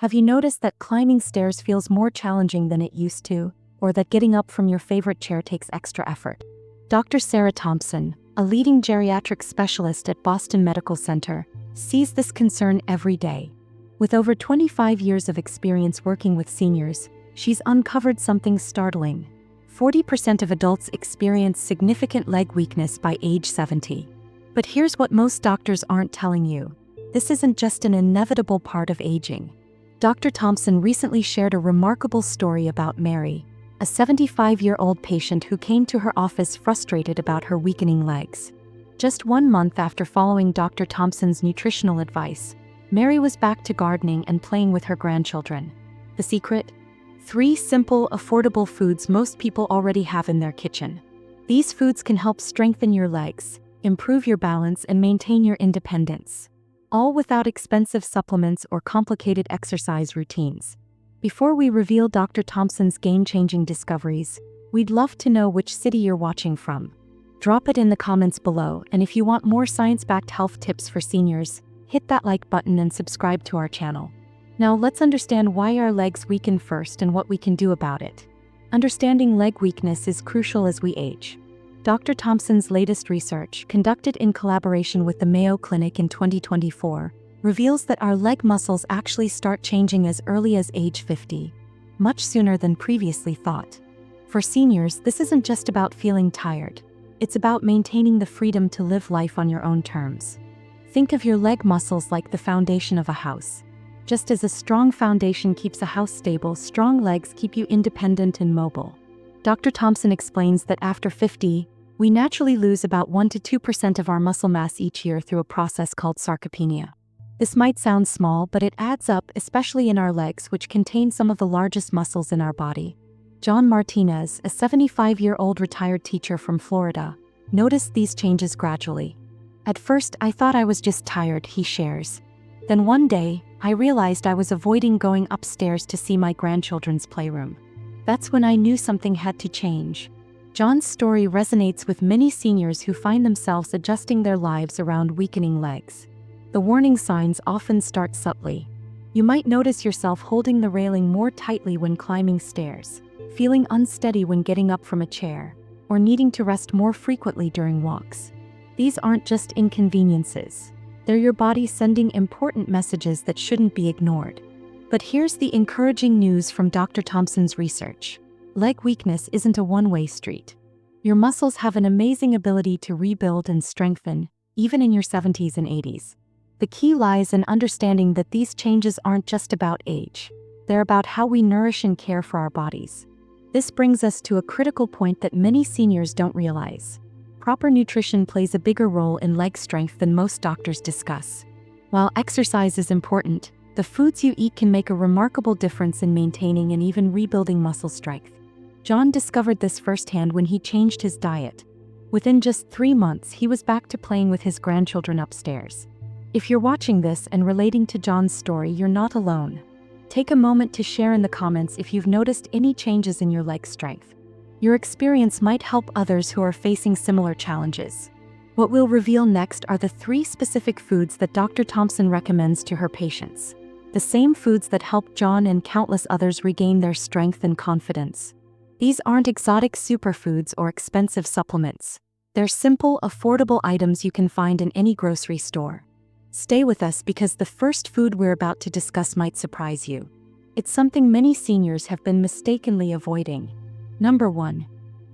Have you noticed that climbing stairs feels more challenging than it used to, or that getting up from your favorite chair takes extra effort? Dr. Sarah Thompson, a leading geriatric specialist at Boston Medical Center, sees this concern every day. With over 25 years of experience working with seniors, she's uncovered something startling. 40% of adults experience significant leg weakness by age 70. But here's what most doctors aren't telling you. This isn't just an inevitable part of aging. Dr. Thompson recently shared a remarkable story about Mary, a 75-year-old patient who came to her office frustrated about her weakening legs. Just 1 month after following Dr. Thompson's nutritional advice, Mary was back to gardening and playing with her grandchildren. The secret? 3 simple, affordable foods most people already have in their kitchen. These foods can help strengthen your legs, improve your balance, and maintain your independence, all without expensive supplements or complicated exercise routines. Before we reveal Dr. Thompson's game-changing discoveries, we'd love to know which city you're watching from. Drop it in the comments below, and if you want more science-backed health tips for seniors, hit that like button and subscribe to our channel. Now let's understand why our legs weaken first and what we can do about it. Understanding leg weakness is crucial as we age. Dr. Thompson's latest research, conducted in collaboration with the Mayo Clinic in 2024, reveals that our leg muscles actually start changing as early as age 50, much sooner than previously thought. For seniors, this isn't just about feeling tired. It's about maintaining the freedom to live life on your own terms. Think of your leg muscles like the foundation of a house. Just as a strong foundation keeps a house stable, strong legs keep you independent and mobile. Dr. Thompson explains that after 50, we naturally lose about 1 to 2% of our muscle mass each year through a process called sarcopenia. This might sound small, but it adds up, especially in our legs, which contain some of the largest muscles in our body. John Martinez, a 75-year-old retired teacher from Florida, noticed these changes gradually. At first, I thought I was just tired, he shares. Then one day, I realized I was avoiding going upstairs to see my grandchildren's playroom. That's when I knew something had to change. John's story resonates with many seniors who find themselves adjusting their lives around weakening legs. The warning signs often start subtly. You might notice yourself holding the railing more tightly when climbing stairs, feeling unsteady when getting up from a chair, or needing to rest more frequently during walks. These aren't just inconveniences. They're your body sending important messages that shouldn't be ignored. But here's the encouraging news from Dr. Thompson's research. Leg weakness isn't a one-way street. Your muscles have an amazing ability to rebuild and strengthen, even in your 70s and 80s. The key lies in understanding that these changes aren't just about age. They're about how we nourish and care for our bodies. This brings us to a critical point that many seniors don't realize. Proper nutrition plays a bigger role in leg strength than most doctors discuss. While exercise is important, the foods you eat can make a remarkable difference in maintaining and even rebuilding muscle strength. John discovered this firsthand when he changed his diet. Within just 3 months, he was back to playing with his grandchildren upstairs. If you're watching this and relating to John's story, you're not alone. Take a moment to share in the comments if you've noticed any changes in your leg strength. Your experience might help others who are facing similar challenges. What we'll reveal next are the 3 specific foods that Dr. Thompson recommends to her patients. The same foods that helped John and countless others regain their strength and confidence. These aren't exotic superfoods or expensive supplements. They're simple, affordable items you can find in any grocery store. Stay with us because the first food we're about to discuss might surprise you. It's something many seniors have been mistakenly avoiding. Number 1.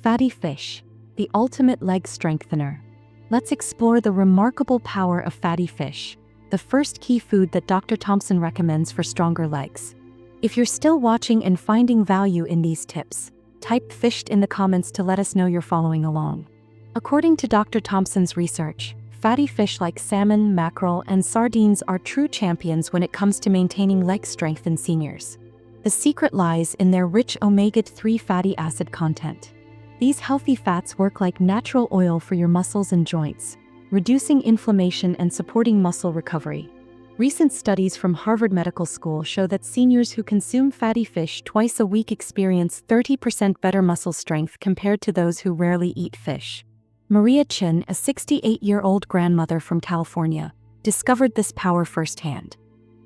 Fatty fish, the ultimate leg strengthener. Let's explore the remarkable power of fatty fish, the first key food that Dr. Thompson recommends for stronger legs. If you're still watching and finding value in these tips, type "fished" in the comments to let us know you're following along. According to Dr. Thompson's research, fatty fish like salmon, mackerel, and sardines are true champions when it comes to maintaining leg strength in seniors. The secret lies in their rich omega-3 fatty acid content. These healthy fats work like natural oil for your muscles and joints, reducing inflammation and supporting muscle recovery. Recent studies from Harvard Medical School show that seniors who consume fatty fish twice a week experience 30% better muscle strength compared to those who rarely eat fish. Maria Chin, a 68-year-old grandmother from California, discovered this power firsthand.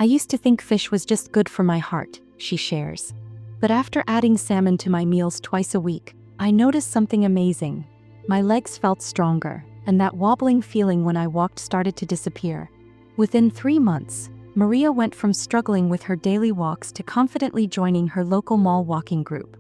I used to think fish was just good for my heart, she shares. But after adding salmon to my meals twice a week, I noticed something amazing. My legs felt stronger, and that wobbling feeling when I walked started to disappear. Within 3 months, Maria went from struggling with her daily walks to confidently joining her local mall walking group.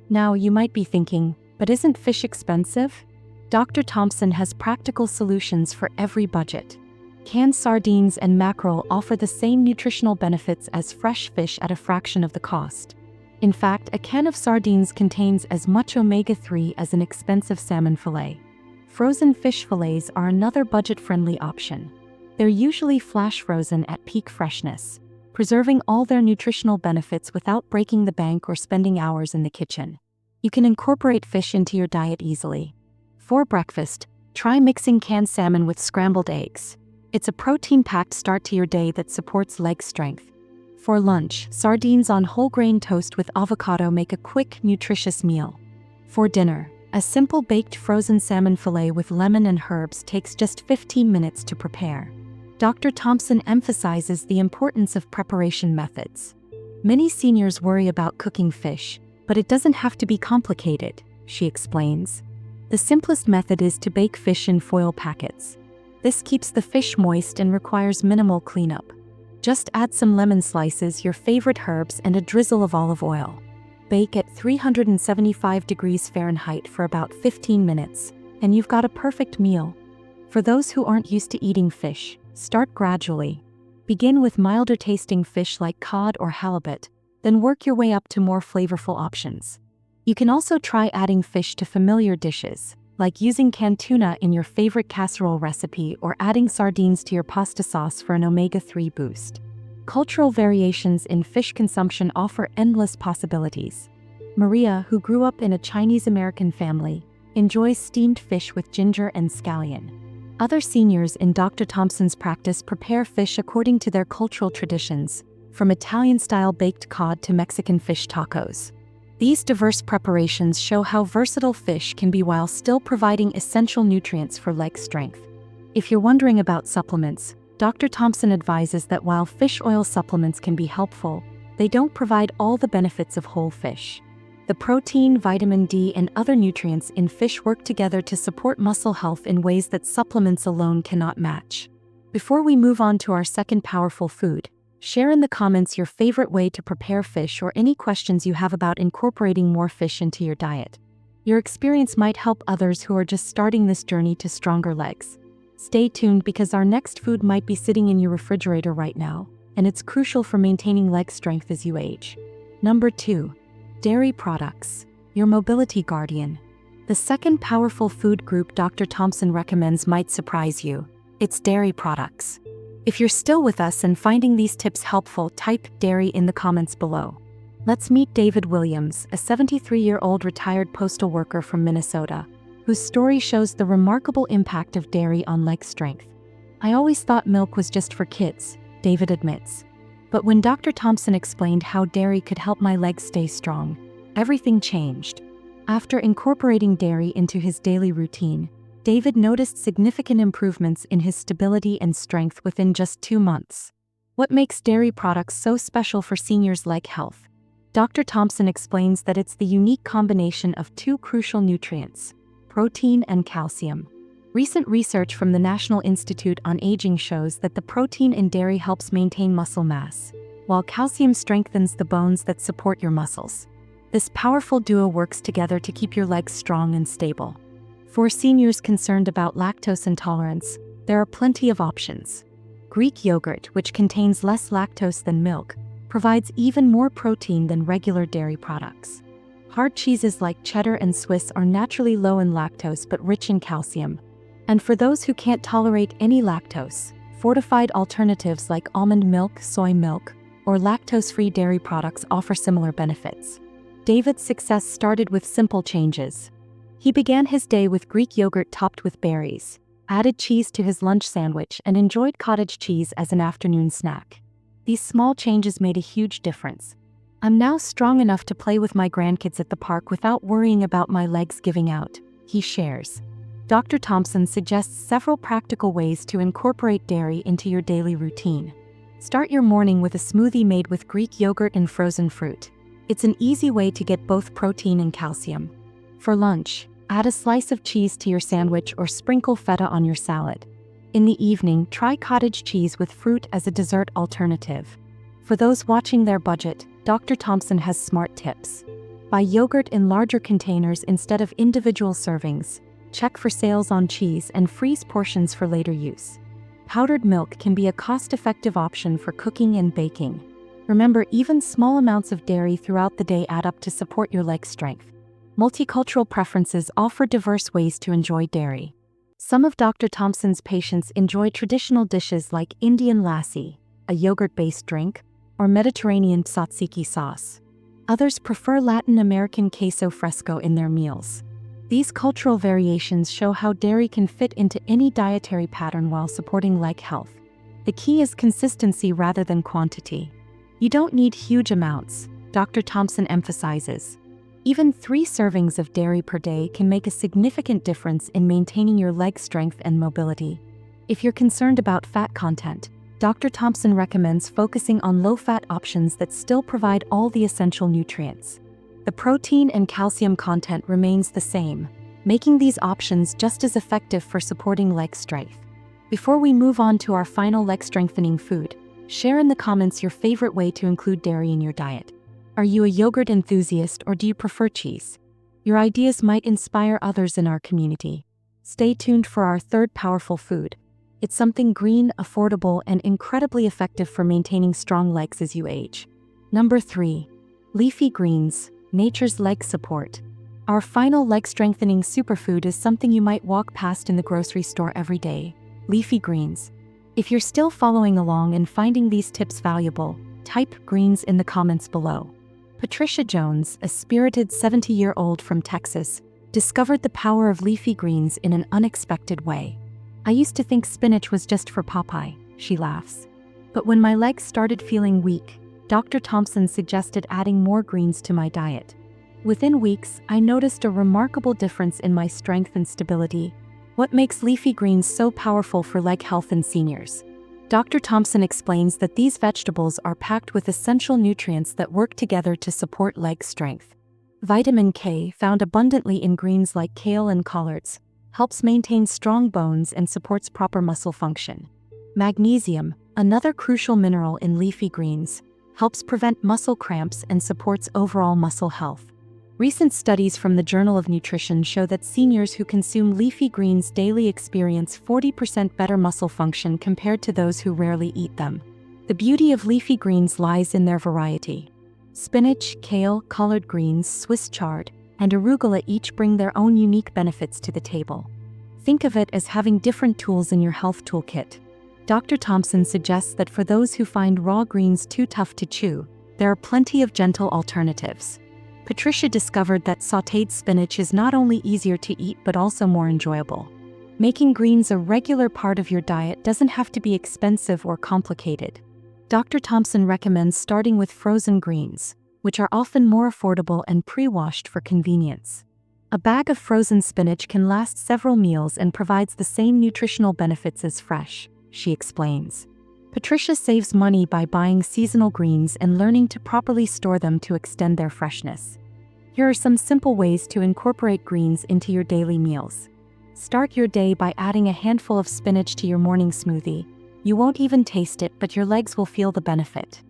Now you might be thinking, but isn't fish expensive? Dr. Thompson has practical solutions for every budget. Canned sardines and mackerel offer the same nutritional benefits as fresh fish at a fraction of the cost. In fact, a can of sardines contains as much omega-3 as an expensive salmon fillet. Frozen fish fillets are another budget-friendly option. They're usually flash frozen at peak freshness, preserving all their nutritional benefits without breaking the bank or spending hours in the kitchen. You can incorporate fish into your diet easily. For breakfast, try mixing canned salmon with scrambled eggs. It's a protein-packed start to your day that supports leg strength. For lunch, sardines on whole grain toast with avocado make a quick, nutritious meal. For dinner, a simple baked frozen salmon fillet with lemon and herbs takes just 15 minutes to prepare. Dr. Thompson emphasizes the importance of preparation methods. Many seniors worry about cooking fish, but it doesn't have to be complicated, she explains. The simplest method is to bake fish in foil packets. This keeps the fish moist and requires minimal cleanup. Just add some lemon slices, your favorite herbs, and a drizzle of olive oil. Bake at 375 degrees Fahrenheit for about 15 minutes, and you've got a perfect meal. For those who aren't used to eating fish, start gradually. Begin with milder tasting fish like cod or halibut, then work your way up to more flavorful options. You can also try adding fish to familiar dishes, like using canned tuna in your favorite casserole recipe or adding sardines to your pasta sauce for an omega-3 boost. Cultural variations in fish consumption offer endless possibilities. Maria, who grew up in a Chinese-American family, enjoys steamed fish with ginger and scallion. Other seniors in Dr. Thompson's practice prepare fish according to their cultural traditions, from Italian-style baked cod to Mexican fish tacos. These diverse preparations show how versatile fish can be while still providing essential nutrients for leg strength. If you're wondering about supplements, Dr. Thompson advises that while fish oil supplements can be helpful, they don't provide all the benefits of whole fish. The protein, vitamin D, and other nutrients in fish work together to support muscle health in ways that supplements alone cannot match. Before we move on to our second powerful food, share in the comments your favorite way to prepare fish or any questions you have about incorporating more fish into your diet. Your experience might help others who are just starting this journey to stronger legs. Stay tuned because our next food might be sitting in your refrigerator right now, and it's crucial for maintaining leg strength as you age. Number 2. Dairy products, your mobility guardian. The second powerful food group Dr. Thompson recommends might surprise you. It's dairy products. If you're still with us and finding these tips helpful, type dairy in the comments below. Let's meet David Williams, a 73-year-old retired postal worker from Minnesota, whose story shows the remarkable impact of dairy on leg strength. I always thought milk was just for kids, David admits. But when Dr. Thompson explained how dairy could help my legs stay strong, everything changed. After incorporating dairy into his daily routine, David noticed significant improvements in his stability and strength within just 2 months. What makes dairy products so special for seniors' leg health? Dr. Thompson explains that it's the unique combination of 2 crucial nutrients, protein and calcium. Recent research from the National Institute on Aging shows that the protein in dairy helps maintain muscle mass, while calcium strengthens the bones that support your muscles. This powerful duo works together to keep your legs strong and stable. For seniors concerned about lactose intolerance, there are plenty of options. Greek yogurt, which contains less lactose than milk, provides even more protein than regular dairy products. Hard cheeses like cheddar and Swiss are naturally low in lactose but rich in calcium. And for those who can't tolerate any lactose, fortified alternatives like almond milk, soy milk, or lactose-free dairy products offer similar benefits. David's success started with simple changes. He began his day with Greek yogurt topped with berries, added cheese to his lunch sandwich, and enjoyed cottage cheese as an afternoon snack. These small changes made a huge difference. I'm now strong enough to play with my grandkids at the park without worrying about my legs giving out, he shares. Dr. Thompson suggests several practical ways to incorporate dairy into your daily routine. Start your morning with a smoothie made with Greek yogurt and frozen fruit. It's an easy way to get both protein and calcium. For lunch, add a slice of cheese to your sandwich or sprinkle feta on your salad. In the evening, try cottage cheese with fruit as a dessert alternative. For those watching their budget, Dr. Thompson has smart tips. Buy yogurt in larger containers instead of individual servings. Check for sales on cheese and freeze portions for later use. Powdered milk can be a cost-effective option for cooking and baking. Remember, even small amounts of dairy throughout the day add up to support your leg strength. Multicultural preferences offer diverse ways to enjoy dairy. Some of Dr. Thompson's patients enjoy traditional dishes like Indian lassi, a yogurt-based drink, or Mediterranean tzatziki sauce. Others prefer Latin American queso fresco in their meals. These cultural variations show how dairy can fit into any dietary pattern while supporting leg health. The key is consistency rather than quantity. You don't need huge amounts, Dr. Thompson emphasizes. Even 3 servings of dairy per day can make a significant difference in maintaining your leg strength and mobility. If you're concerned about fat content, Dr. Thompson recommends focusing on low-fat options that still provide all the essential nutrients. The protein and calcium content remains the same, making these options just as effective for supporting leg strength. Before we move on to our final leg-strengthening food, share in the comments your favorite way to include dairy in your diet. Are you a yogurt enthusiast or do you prefer cheese? Your ideas might inspire others in our community. Stay tuned for our third powerful food. It's something green, affordable, and incredibly effective for maintaining strong legs as you age. Number 3. Leafy greens, nature's leg support. Our final leg-strengthening superfood is something you might walk past in the grocery store every day: leafy greens. If you're still following along and finding these tips valuable, type greens in the comments below. Patricia Jones, a spirited 70-year-old from Texas, discovered the power of leafy greens in an unexpected way. I used to think spinach was just for Popeye, she laughs. But when my legs started feeling weak, Dr. Thompson suggested adding more greens to my diet. Within weeks, I noticed a remarkable difference in my strength and stability. What makes leafy greens so powerful for leg health in seniors? Dr. Thompson explains that these vegetables are packed with essential nutrients that work together to support leg strength. Vitamin K, found abundantly in greens like kale and collards, helps maintain strong bones and supports proper muscle function. Magnesium, another crucial mineral in leafy greens, helps prevent muscle cramps and supports overall muscle health. Recent studies from the Journal of Nutrition show that seniors who consume leafy greens daily experience 40% better muscle function compared to those who rarely eat them. The beauty of leafy greens lies in their variety. Spinach, kale, collard greens, Swiss chard, and arugula each bring their own unique benefits to the table. Think of it as having different tools in your health toolkit. Dr. Thompson suggests that for those who find raw greens too tough to chew, there are plenty of gentle alternatives. Patricia discovered that sautéed spinach is not only easier to eat but also more enjoyable. Making greens a regular part of your diet doesn't have to be expensive or complicated. Dr. Thompson recommends starting with frozen greens, which are often more affordable and pre-washed for convenience. A bag of frozen spinach can last several meals and provides the same nutritional benefits as fresh, she explains. Patricia saves money by buying seasonal greens and learning to properly store them to extend their freshness. Here are some simple ways to incorporate greens into your daily meals. Start your day by adding a handful of spinach to your morning smoothie. You won't even taste it, but your legs will feel the benefit.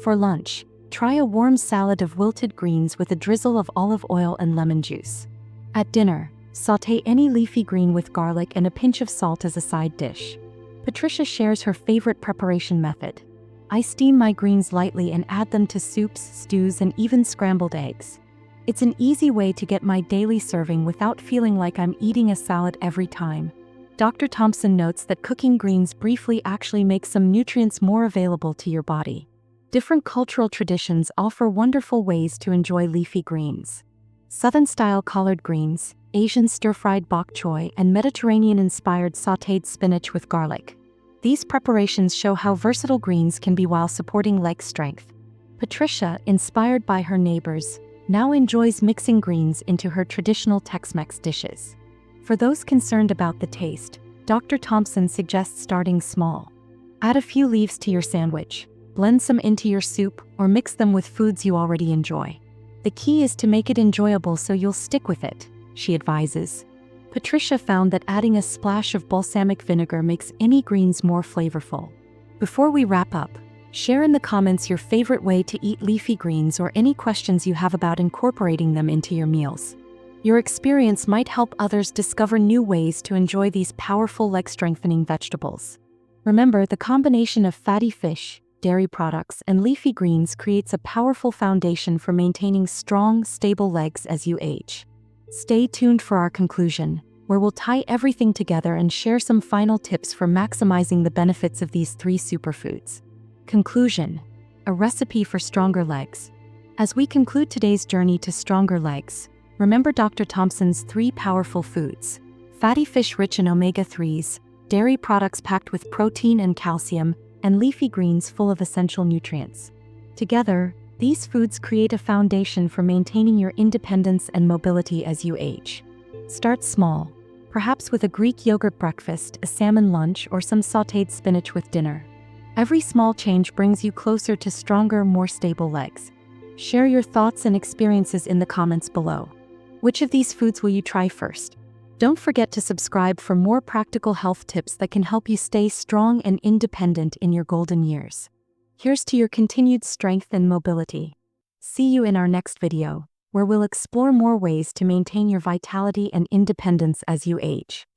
For lunch, try a warm salad of wilted greens with a drizzle of olive oil and lemon juice. At dinner, sauté any leafy green with garlic and a pinch of salt as a side dish. Patricia shares her favorite preparation method. I steam my greens lightly and add them to soups, stews, and even scrambled eggs. It's an easy way to get my daily serving without feeling like I'm eating a salad every time. Dr. Thompson notes that cooking greens briefly actually makes some nutrients more available to your body. Different cultural traditions offer wonderful ways to enjoy leafy greens. Southern-style collard greens, Asian stir-fried bok choy, and Mediterranean-inspired sautéed spinach with garlic. These preparations show how versatile greens can be while supporting leg strength. Patricia, inspired by her neighbors, now enjoys mixing greens into her traditional Tex-Mex dishes. For those concerned about the taste, Dr. Thompson suggests starting small. Add a few leaves to your sandwich, blend some into your soup, or mix them with foods you already enjoy. The key is to make it enjoyable so you'll stick with it, she advises. Patricia found that adding a splash of balsamic vinegar makes any greens more flavorful. Before we wrap up, share in the comments your favorite way to eat leafy greens or any questions you have about incorporating them into your meals. Your experience might help others discover new ways to enjoy these powerful leg-strengthening vegetables. Remember, the combination of fatty fish, dairy products, and leafy greens creates a powerful foundation for maintaining strong, stable legs as you age. Stay tuned for our conclusion, where we'll tie everything together and share some final tips for maximizing the benefits of these 3 superfoods. Conclusion: a recipe for stronger legs. As we conclude today's journey to stronger legs, remember Dr. Thompson's 3 powerful foods: fatty fish rich in omega-3s, dairy products packed with protein and calcium, and leafy greens full of essential nutrients. Together, these foods create a foundation for maintaining your independence and mobility as you age. Start small, perhaps with a Greek yogurt breakfast, a salmon lunch, or some sautéed spinach with dinner. Every small change brings you closer to stronger, more stable legs. Share your thoughts and experiences in the comments below. Which of these foods will you try first? Don't forget to subscribe for more practical health tips that can help you stay strong and independent in your golden years. Here's to your continued strength and mobility. See you in our next video, where we'll explore more ways to maintain your vitality and independence as you age.